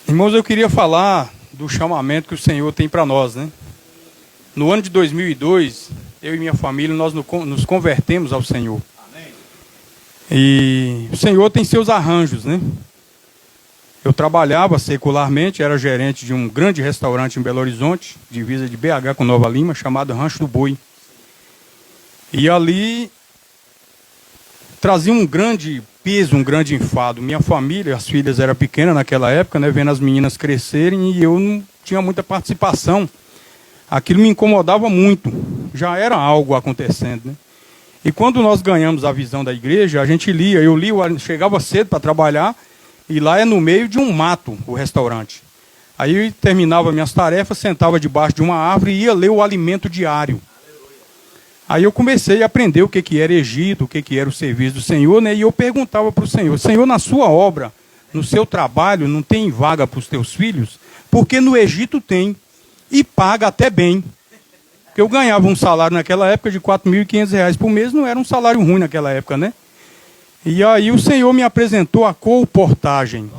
Irmãos, eu queria falar do chamamento que o Senhor tem para nós, né? No ano de 2002, eu e minha família, nós nos convertemos ao Senhor. Amém. E o Senhor tem seus arranjos, né? Eu trabalhava secularmente, era gerente de um grande restaurante em Belo Horizonte, divisa de BH com Nova Lima, chamado Rancho do Boi. E ali trazia um grande peso, um grande enfado. Minha família, as filhas eram pequenas naquela época, né, vendo as meninas crescerem, e eu não tinha muita participação. Aquilo me incomodava muito. Já era algo acontecendo, né? E quando nós ganhamos a visão da igreja, a gente lia. Eu chegava cedo para trabalhar, e lá é no meio de um mato o restaurante. Aí eu terminava minhas tarefas, sentava debaixo de uma árvore e ia ler o alimento diário. Aí eu comecei a aprender o que era Egito, o que era o serviço do Senhor, né? E eu perguntava para o Senhor: Senhor, na sua obra, no seu trabalho, não tem vaga para os teus filhos? Porque no Egito tem, e paga até bem. Porque eu ganhava um salário naquela época de R$ 4.500 por mês, não era um salário ruim naquela época, né? E aí o Senhor me apresentou a colportagem.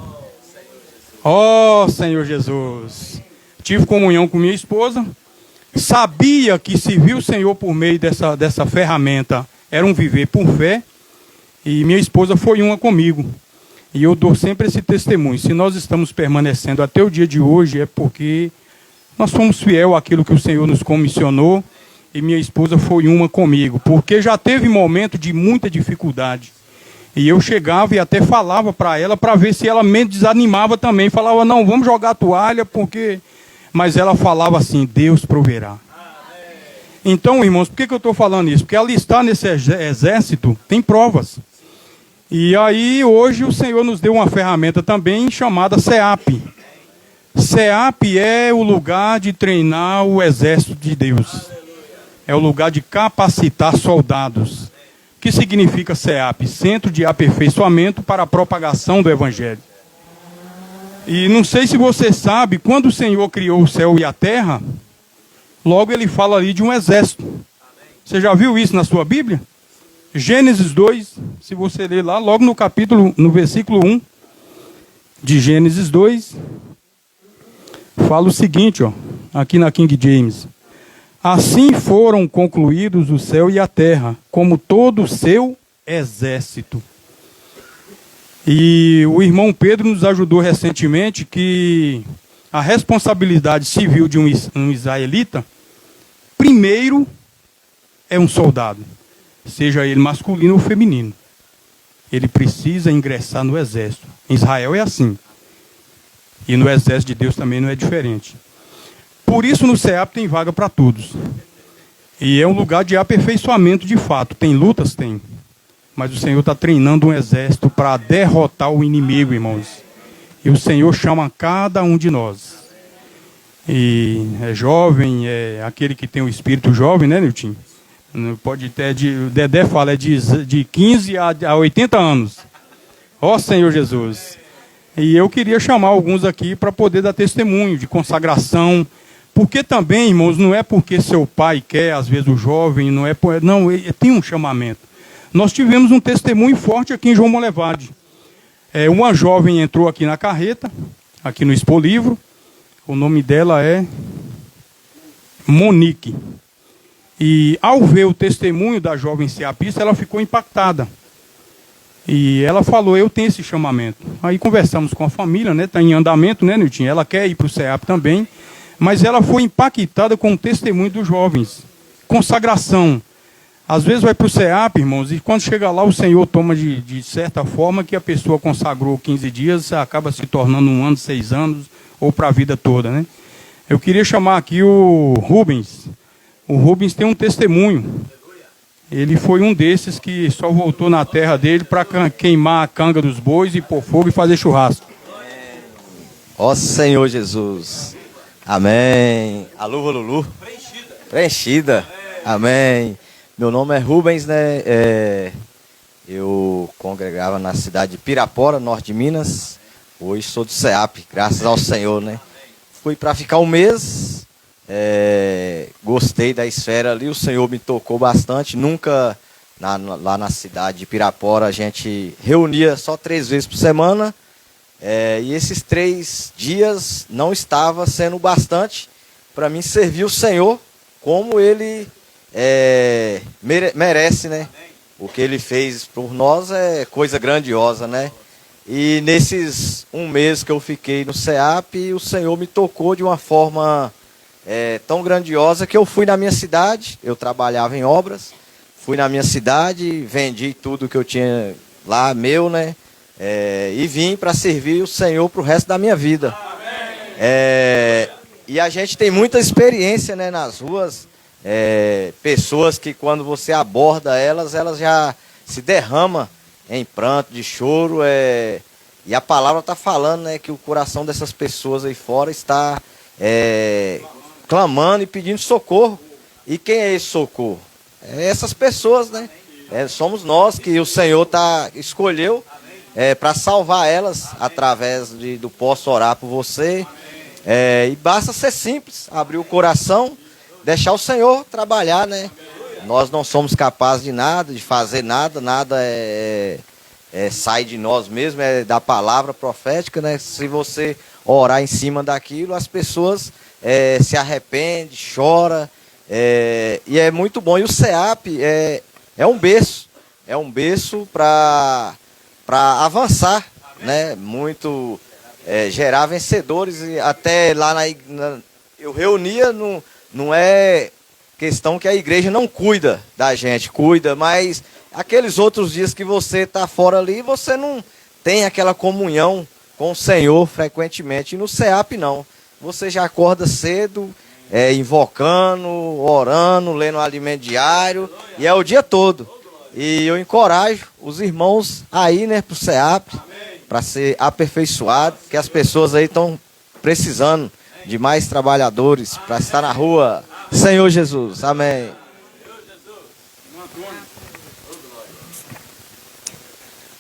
Ó Senhor Jesus. Tive comunhão com minha esposa. Sabia que servir o Senhor por meio dessa ferramenta era um viver por fé. E minha esposa foi uma comigo. E eu dou sempre esse testemunho. Se nós estamos permanecendo até o dia de hoje, é porque nós somos fiel àquilo que o Senhor nos comissionou. E minha esposa foi uma comigo. Porque já teve momento de muita dificuldade. E eu chegava e até falava para ela, para ver se ela me desanimava também. Falava: não, vamos jogar a toalha, porque... Mas ela falava assim: Deus proverá. Amém. Então, irmãos, por que eu estou falando isso? Porque alistar nesse exército tem provas. E aí, hoje, o Senhor nos deu uma ferramenta também chamada CEAP. CEAP é o lugar de treinar o exército de Deus. É o lugar de capacitar soldados. O que significa CEAP? Centro de Aperfeiçoamento para a Propagação do Evangelho. E não sei se você sabe, quando o Senhor criou o céu e a terra, logo ele fala ali de um exército. Você já viu isso na sua Bíblia? Gênesis 2, se você ler lá, logo no versículo 1 de Gênesis 2, fala o seguinte, ó, aqui na King James: assim foram concluídos o céu e a terra, como todo o seu exército. E o irmão Pedro nos ajudou recentemente que a responsabilidade civil de um israelita, primeiro, é um soldado, seja ele masculino ou feminino. Ele precisa ingressar no exército. Em Israel é assim. E no exército de Deus também não é diferente. Por isso no CEAP tem vaga para todos. E é um lugar de aperfeiçoamento de fato. Tem lutas? Tem. Mas o Senhor está treinando um exército para derrotar o inimigo, irmãos. E o Senhor chama cada um de nós. E é jovem, é aquele que tem o espírito jovem, né, Nilton? Pode ter, o Dedé fala, é de 15 a 80 anos. Ó Senhor Jesus. E eu queria chamar alguns aqui para poder dar testemunho de consagração. Porque também, irmãos, não é porque seu pai quer, às vezes o jovem, não, tem um chamamento. Nós tivemos um testemunho forte aqui em João Molevade. Uma jovem entrou aqui na carreta, aqui no Expo Livro. O nome dela é Monique. E ao ver o testemunho da jovem ceapista, ela ficou impactada. E ela falou, eu tenho esse chamamento. Aí conversamos com a família, né? Está em andamento, né, Nilton? Ela quer ir para o CEAP também, mas ela foi impactada com o testemunho dos jovens. Consagração. Às vezes vai para o CEAP, irmãos, e quando chega lá o Senhor toma de certa forma que a pessoa consagrou 15 dias, acaba se tornando 1 ano, 6 anos, ou para a vida toda, né? Eu queria chamar aqui o Rubens. O Rubens tem um testemunho. Ele foi um desses que só voltou na terra dele para queimar a canga dos bois e pôr fogo e fazer churrasco. Ó Senhor Jesus. Amém. A luva Lulu. Preenchida. Amém. Meu nome é Rubens, né? Eu congregava na cidade de Pirapora, norte de Minas. Hoje sou do CEAP, graças ao Senhor, né? Fui para ficar um mês. Gostei da esfera ali, o Senhor me tocou bastante. Nunca lá na cidade de Pirapora a gente reunia só 3 vezes por semana, e esses 3 dias não estava sendo bastante para mim servir o Senhor como Ele merece, né? O que Ele fez por nós é coisa grandiosa, né? E nesses 1 mês que eu fiquei no CEAP, o Senhor me tocou de uma forma tão grandiosa que eu fui na minha cidade. Eu trabalhava em obras, fui na minha cidade, vendi tudo que eu tinha lá, meu, né? E vim para servir o Senhor para o resto da minha vida. E a gente tem muita experiência, né, nas ruas, pessoas que quando você aborda elas já se derramam em pranto, de choro, e a palavra está falando, né, que o coração dessas pessoas aí fora está clamando e pedindo socorro. E quem é esse socorro? Essas pessoas, né? Somos nós que o Senhor escolheu para salvar elas através do Posso Orar por Você. E basta ser simples, abrir o coração, deixar o Senhor trabalhar, né? Nós não somos capazes de nada, de fazer nada, nada sai de nós mesmos, é da palavra profética, né? Se você orar em cima daquilo, as pessoas se arrependem, choram, e é muito bom. E o CEAP é um berço para avançar, né? Muito gerar vencedores. E até lá eu reunia, não é questão que a igreja não cuida da gente, cuida, mas aqueles outros dias que você está fora ali, você não tem aquela comunhão com o Senhor frequentemente. E no CEAP não. Você já acorda cedo, invocando, orando, lendo o alimento diário, e é o dia todo. E eu encorajo os irmãos aí, né, para o CEAP, para ser aperfeiçoado, que as pessoas aí estão precisando de mais trabalhadores para estar na rua. Senhor Jesus, amém.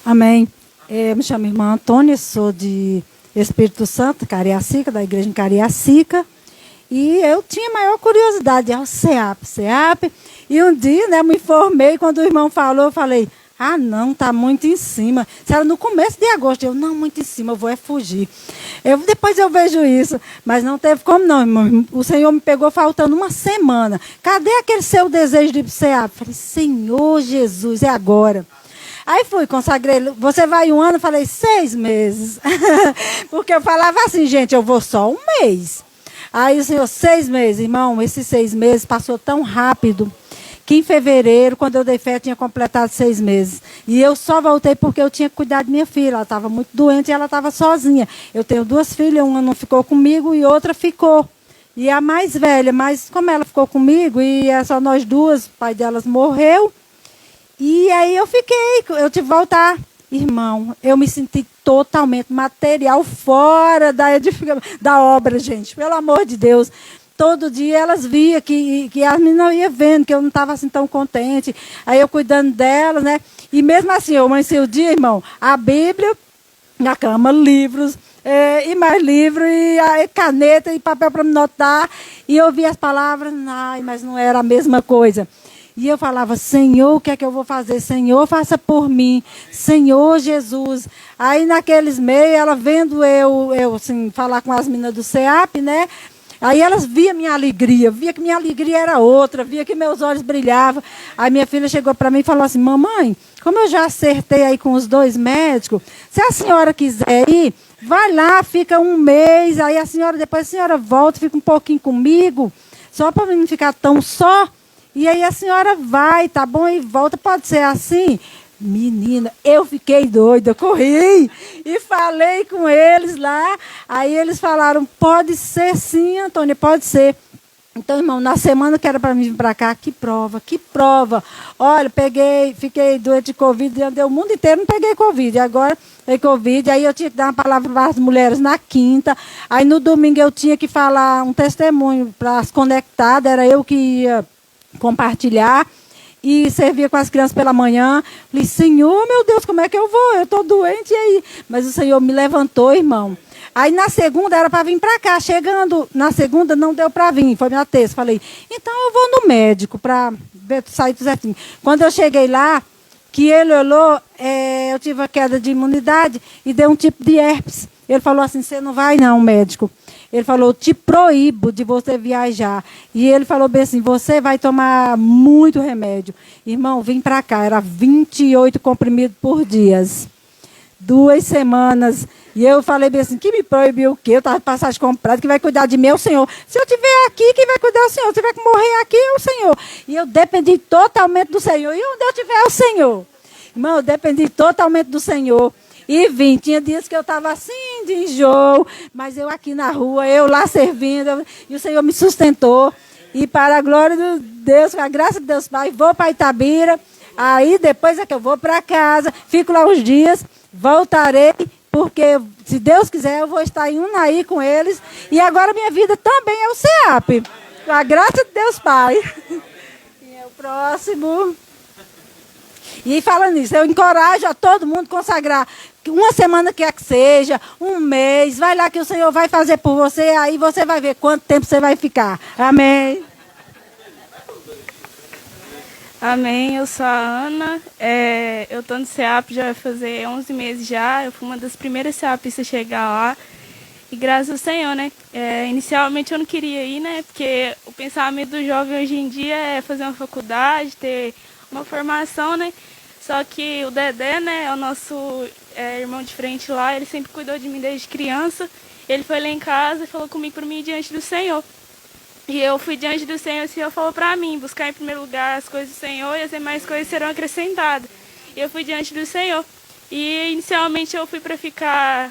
Amém. Eu me chamo irmã Antônia, sou de Espírito Santo, Cariacica, da igreja em Cariacica. E eu tinha maior curiosidade, o CEAP. E um dia, né, me informei, quando o irmão falou, eu falei, não, tá muito em cima. Se era no começo de agosto, eu, não, muito em cima, eu vou fugir. Depois eu vejo isso, mas não teve como não, irmão. O Senhor me pegou faltando 1 semana. Cadê aquele seu desejo de ir para o CEAP? Falei, Senhor Jesus, é agora. Aí fui, consagrei, você vai 1 ano? Falei, 6 meses. Porque eu falava assim, gente, eu vou só 1 mês. Aí o Senhor, 6 meses, irmão, esses 6 meses passou tão rápido, que em fevereiro, quando eu dei fé, eu tinha completado 6 meses. E eu só voltei porque eu tinha que cuidar de minha filha, ela estava muito doente e ela estava sozinha. Eu tenho 2 filhas, uma não ficou comigo e outra ficou. E a mais velha, mas como ela ficou comigo e é só nós 2, o pai delas morreu, e aí eu tive que voltar. Irmão, eu me senti totalmente material fora da obra, gente. Pelo amor de Deus. Todo dia elas viam que as meninas iam vendo que eu não estava assim tão contente. Aí eu cuidando delas, né? E mesmo assim, eu amanheci o dia, irmão, a Bíblia na cama, livros, e mais livros, e caneta e papel para me notar. E eu ouvia as palavras, mas não era a mesma coisa. E eu falava, Senhor, o que é que eu vou fazer? Senhor, faça por mim. Senhor Jesus. Aí naqueles meios, ela vendo eu assim, falar com as meninas do CEAP, né? Aí elas viam minha alegria, via que minha alegria era outra, via que meus olhos brilhavam. Aí minha filha chegou para mim e falou assim, mamãe, como eu já acertei aí com os 2 médicos, se a senhora quiser ir, vai lá, fica 1 mês, aí depois a senhora volta, fica um pouquinho comigo, só para não ficar tão só. E aí a senhora vai, tá bom, e volta, pode ser assim? Menina, eu fiquei doida, corri e falei com eles lá. Aí eles falaram, pode ser sim, Antônia, pode ser. Então, irmão, na semana que era para mim vir para cá, que prova, que prova. Olha, fiquei doente de Covid, andei o mundo inteiro, não peguei Covid. Agora, peguei Covid, aí eu tinha que dar uma palavra para as mulheres na quinta. Aí no domingo eu tinha que falar um testemunho para as conectadas, era eu que ia compartilhar. E servia com as crianças pela manhã. Falei, Senhor, meu Deus, como é que eu vou? Eu estou doente, e aí? Mas o Senhor me levantou, irmão. Aí na segunda era para vir para cá. Chegando na segunda não deu para vir, foi minha terça. Falei, então eu vou no médico para sair do certinho. Quando eu cheguei lá, que ele olhou, eu tive a queda de imunidade e deu um tipo de herpes. Ele falou assim, você não vai não, médico. Ele falou, te proíbo de você viajar. E ele falou bem assim, você vai tomar muito remédio. Irmão, vim para cá, era 28 comprimidos por dia. 2 semanas. E eu falei bem assim, que me proibiu o quê? Eu estava de passagem comprada, que vai cuidar de mim é o Senhor. Se eu estiver aqui, quem vai cuidar é o Senhor. Se tiver que morrer aqui, é o Senhor. E eu dependi totalmente do Senhor. E onde eu estiver é o Senhor. Irmão, eu dependi totalmente do Senhor. E vim, tinha dias que eu estava assim, de enjoo, mas eu aqui na rua, eu lá servindo, e o Senhor me sustentou. E para a glória de Deus, com a graça de Deus Pai, vou para Itabira, aí depois é que eu vou para casa, fico lá uns dias, voltarei, porque se Deus quiser eu vou estar em Unaí com eles. E agora minha vida também é o CEAP, com a graça de Deus Pai. E é o próximo. E falando nisso, eu encorajo a todo mundo a consagrar 1 semana que seja, 1 mês, vai lá que o Senhor vai fazer por você, aí você vai ver quanto tempo você vai ficar. Amém. Amém, eu sou a Ana, eu estou no CEAP já vai fazer 11 meses já, eu fui uma das primeiras CEAPistas a chegar lá, e graças ao Senhor, né? Inicialmente eu não queria ir, né? Porque o pensamento do jovem hoje em dia é fazer uma faculdade, ter uma formação, né? Só que o Dedé, né, é o nosso irmão de frente lá, ele sempre cuidou de mim desde criança. Ele foi lá em casa e falou comigo para mim diante do Senhor. E eu fui diante do Senhor, o Senhor falou para mim, buscar em primeiro lugar as coisas do Senhor e as demais coisas serão acrescentadas. E eu fui diante do Senhor. E inicialmente eu fui para ficar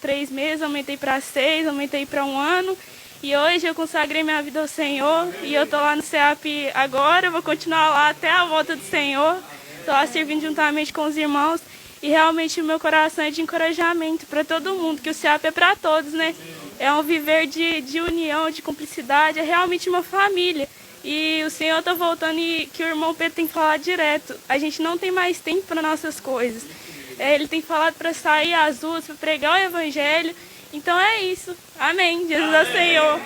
3 meses, aumentei para 6, aumentei para 1 ano. E hoje eu consagrei minha vida ao Senhor e eu estou lá no CEAP agora, eu vou continuar lá até a volta do Senhor. Estou lá servindo juntamente com os irmãos e realmente o meu coração é de encorajamento para todo mundo, que o CEAP é para todos, né? É um viver de união, de cumplicidade, é realmente uma família. E o Senhor está voltando e que o irmão Pedro tem que falar direto. A gente não tem mais tempo para nossas coisas. Ele tem falado para sair às ruas, para pregar o Evangelho. Então é isso. Amém. Jesus é o Senhor.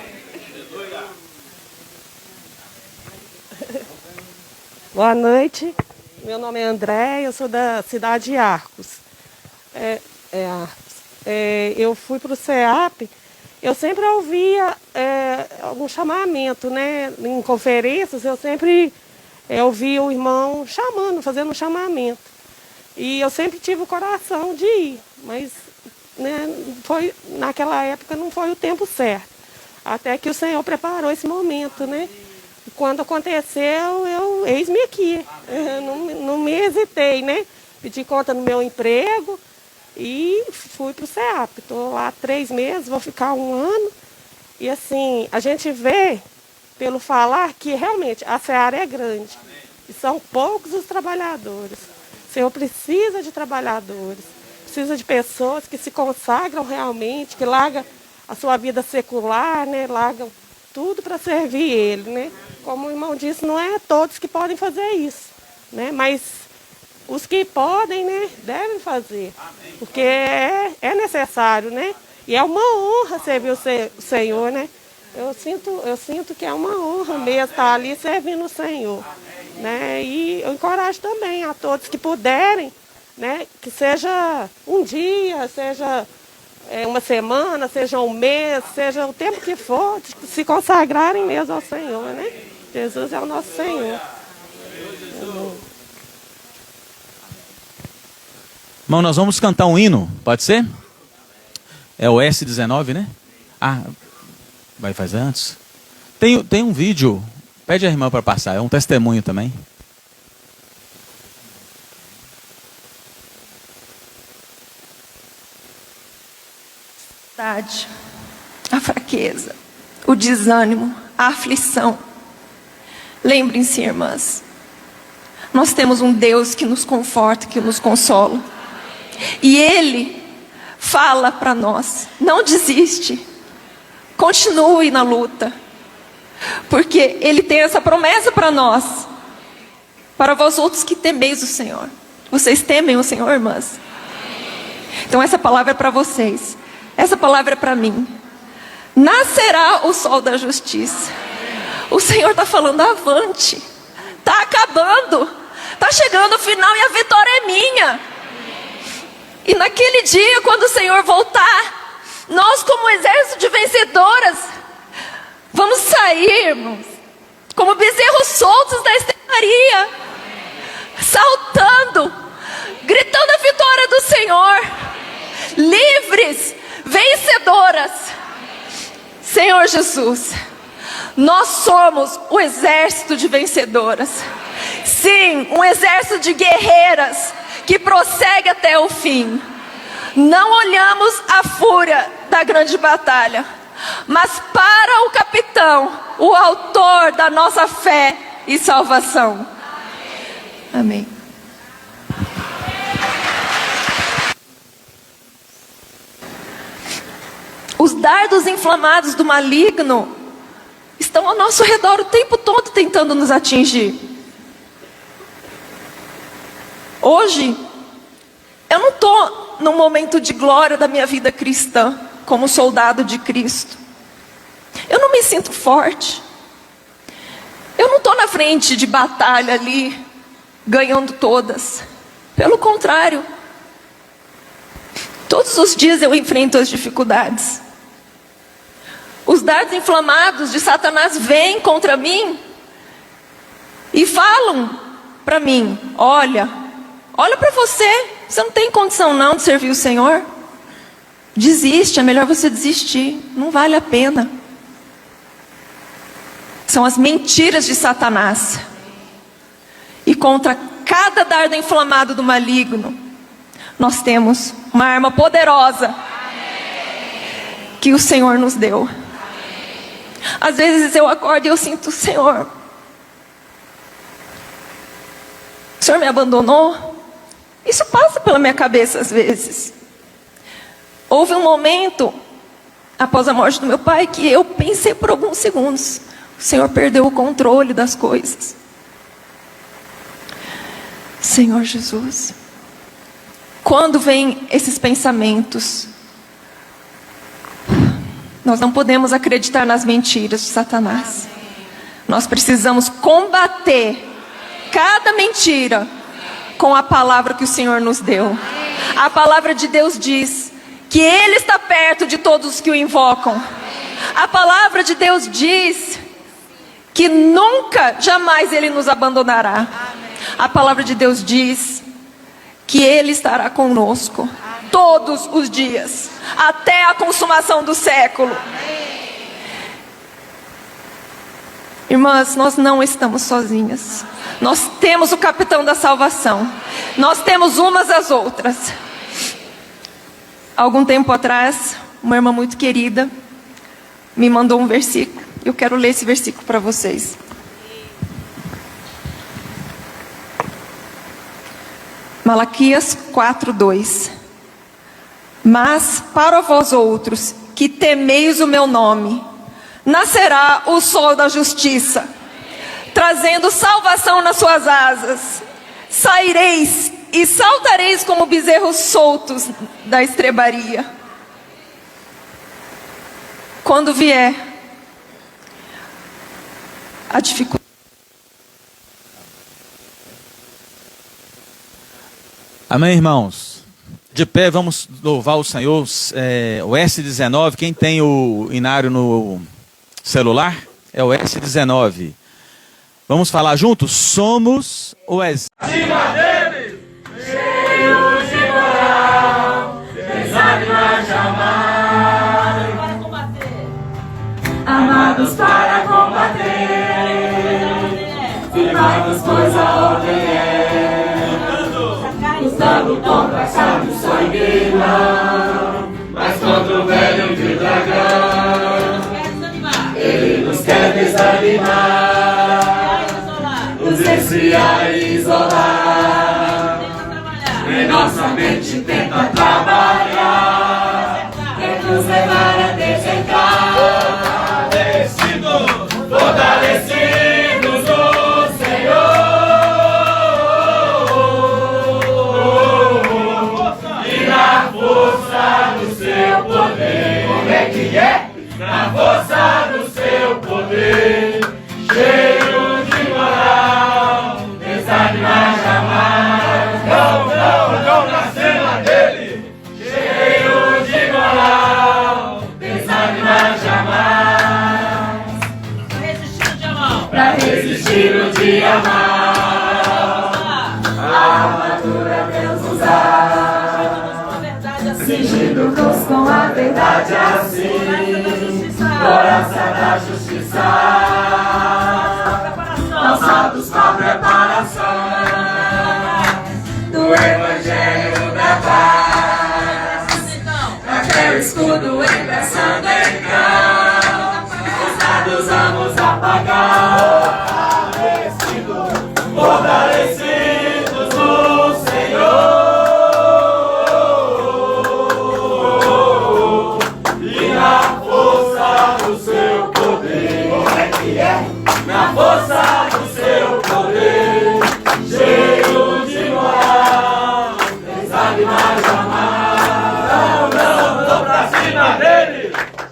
Boa noite. Meu nome é André, eu sou da cidade de Arcos. Eu fui para o CEAP, eu sempre ouvia algum chamamento, né? Em conferências, eu sempre ouvia o irmão chamando, fazendo um chamamento. E eu sempre tive o coração de ir, mas né, naquela época não foi o tempo certo. Até que o Senhor preparou esse momento, né? E quando aconteceu, eis-me aqui. Não me hesitei, né? Pedi conta no meu emprego e fui para o CEAP. Estou lá 3 meses, vou ficar 1 ano. E assim, a gente vê, pelo falar, que realmente a seara é grande. E são poucos os trabalhadores. O Senhor precisa de trabalhadores. Precisa de pessoas que se consagram realmente, que largam a sua vida secular, né? Largam tudo para servir Ele, né? Como o irmão disse, não é todos que podem fazer isso, né? Mas os que podem, né, devem fazer, porque é necessário, né? E é uma honra servir o Senhor, né? Eu sinto que é uma honra mesmo estar ali servindo o Senhor, né? E eu encorajo também a todos que puderem, né, que seja um dia, seja uma semana, seja um mês, seja o tempo que for, de se consagrarem mesmo ao Senhor, né? Jesus é o nosso Senhor. Irmão, nós vamos cantar um hino, pode ser? É o S19, né? Ah, vai fazer antes? Tem um vídeo, pede a irmã para passar, é um testemunho também. A fraqueza, o desânimo, a aflição. Lembrem-se, irmãs, nós temos um Deus que nos conforta, que nos consola. E Ele fala para nós, não desiste, continue na luta, porque Ele tem essa promessa para nós, para vós outros que temeis o Senhor. Vocês temem o Senhor, irmãs? Então essa palavra é para vocês, essa palavra é para mim. Nascerá o sol da justiça. O Senhor está falando, avante, está acabando, está chegando o final e a vitória é minha. E naquele dia, quando o Senhor voltar, nós como exército de vencedoras, vamos sair, irmãos, como bezerros soltos da estrebaria, saltando, gritando a vitória do Senhor, livres, vencedoras. Senhor Jesus, nós somos o exército de vencedoras. Sim, um exército de guerreiras que prossegue até o fim. Não olhamos a fúria da grande batalha, mas para o capitão, o autor da nossa fé e salvação. Amém. Os dardos inflamados do maligno estão ao nosso redor o tempo todo tentando nos atingir. Hoje, eu não estou num momento de glória da minha vida cristã, como soldado de Cristo. Eu não me sinto forte. Eu não estou na frente de batalha ali, ganhando todas. Pelo contrário, todos os dias eu enfrento as dificuldades. Os dardos inflamados de Satanás vêm contra mim e falam para mim, olha para você não tem condição não de servir o Senhor. Desiste, é melhor você desistir, não vale a pena. São as mentiras de Satanás. E contra cada dardo inflamado do maligno, nós temos uma arma poderosa que o Senhor nos deu. Às vezes eu acordo e eu sinto, Senhor, o Senhor me abandonou? Isso passa pela minha cabeça às vezes. Houve um momento, após a morte do meu pai, que eu pensei por alguns segundos, o Senhor perdeu o controle das coisas. Senhor Jesus, quando vêm esses pensamentos, nós não podemos acreditar nas mentiras de Satanás. Nós precisamos combater cada mentira com a palavra que o Senhor nos deu. A palavra de Deus diz que Ele está perto de todos os que o invocam. A palavra de Deus diz que nunca, jamais Ele nos abandonará. A palavra de Deus diz que Ele estará conosco todos os dias, até a consumação do século. Irmãs, nós não estamos sozinhas. Nós temos o capitão da salvação. Nós temos umas às outras. Algum tempo atrás, uma irmã muito querida me mandou um versículo. Eu quero ler esse versículo para vocês. Malaquias 4:2. Mas para vós outros que temeis o meu nome, nascerá o sol da justiça, trazendo salvação nas suas asas. Saireis e saltareis como bezerros soltos da estrebaria. Quando vier a dificuldade, amém, irmãos? De pé, vamos louvar o Senhor. O S19, quem tem o inário no celular? É o S19. Vamos falar juntos? Somos o exército. Acima deles, cheios de moral, desanimar jamais. Para combater, amados para combater, firmados pois a ordem é, lutando contra sábios sanguinão, mas contra o velho de dragão. Ele nos quer desanimar, nos desviar e isolar. Em nossa mente tenta trabalhar, quer nos levar a desertar. Fortalecidos no Senhor e na força do seu poder. Como é que é? Na força do seu poder, cheio de moral, desanimar jamais. Não pra cima dele, cheio de moral, desanimar jamais. Pra resistir o dia mal, a armadura Deus usar, cingindo-nos com a verdade assim, coraça da justiça, calçados com a preparação do Evangelho da paz, até o escudo embaçando em campo, os dados vamos apagar. Fortalecidos no Senhor e na força do seu poder. Como é que é? Na força do seu poder, cheio de moral, desanimar jamais. Não pra cima dele,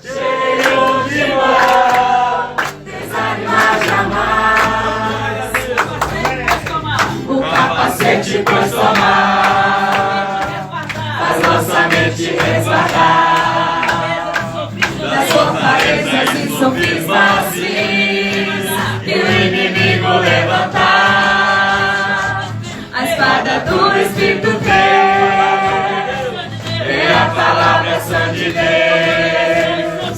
cheio de moral, desanimar jamais. O capacete pois tomar, faz nossa mente resguardar das fortalezas e sofismas que o inimigo levantar. A espada do Espírito tem a palavra sã de Deus,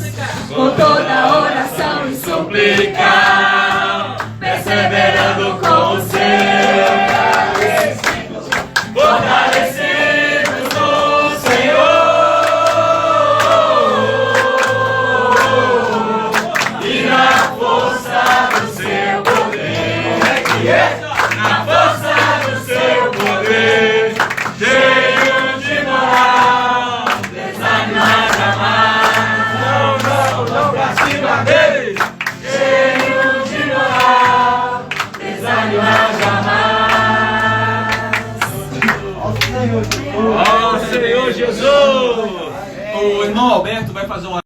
com toda oração e súplica, perseverando com o seu, fortalecidos no Senhor e na força do seu poder. Como é que é? Na força do seu poder, cheio de moral, desanimar jamais. Não pra cima dele, cheio de moral, desanimar jamais. Ó Senhor Jesus! O irmão Alberto vai fazer uma